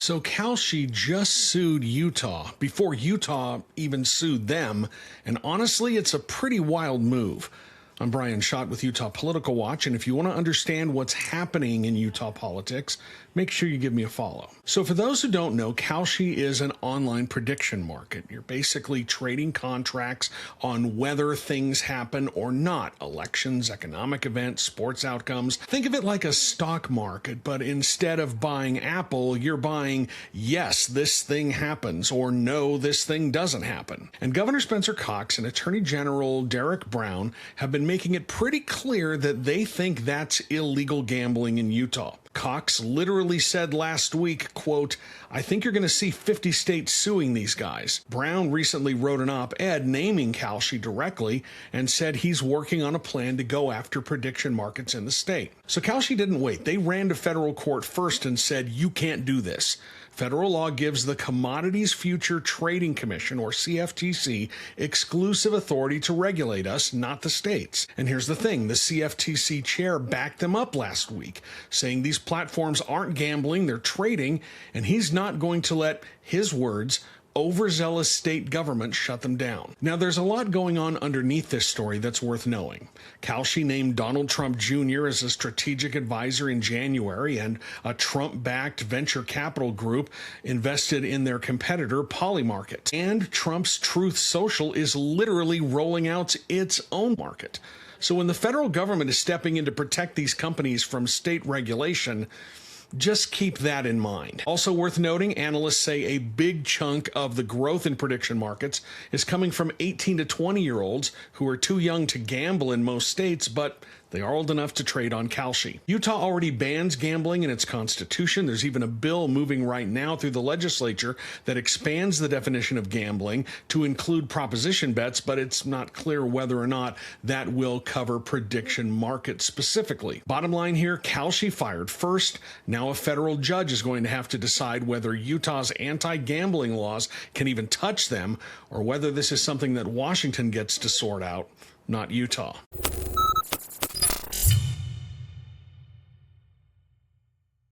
So Kalshi just sued Utah before Utah even sued them, and honestly, it's a pretty wild move. I'm Brian Schott with Utah Political Watch, and if you want to understand what's happening in Utah politics, make sure you give me a follow. So for those who don't know, Kalshi is an online prediction market. You're basically trading contracts on whether things happen or not. Elections, economic events, sports outcomes. Think of it like a stock market, but instead of buying Apple, you're buying, yes, this thing happens, or no, this thing doesn't happen. And Governor Spencer Cox and Attorney General Derek Brown have been making it pretty clear that they think that's illegal gambling in Utah. Cox literally said last week, quote, "I think you're going to see 50 states suing these guys." Brown recently wrote an op-ed naming Kalshi directly and said he's working on a plan to go after prediction markets in the state. So Kalshi didn't wait. They ran to federal court first and said, you can't do this. Federal law gives the Commodities Future Trading Commission, or CFTC, exclusive authority to regulate us, not the states. And here's the thing, the CFTC chair backed them up last week, saying these platforms aren't gambling, they're trading, and he's not going to let his words, overzealous state government, shut them down. Now, there's a lot going on underneath this story that's worth knowing. Kalshi named Donald Trump Jr. as a strategic advisor in January, and a Trump-backed venture capital group invested in their competitor, Polymarket. And Trump's Truth Social is literally rolling out its own market. So when the federal government is stepping in to protect these companies from state regulation, just keep that in mind. Also worth noting, analysts say a big chunk of the growth in prediction markets is coming from 18 to 20-year-olds who are too young to gamble in most states, but they are old enough to trade on Kalshi. Utah already bans gambling in its constitution. There's even a bill moving right now through the legislature that expands the definition of gambling to include proposition bets, but it's not clear whether or not that will cover prediction markets specifically. Bottom line here, Kalshi fired first. Now a federal judge is going to have to decide whether Utah's anti-gambling laws can even touch them, or whether this is something that Washington gets to sort out, not Utah.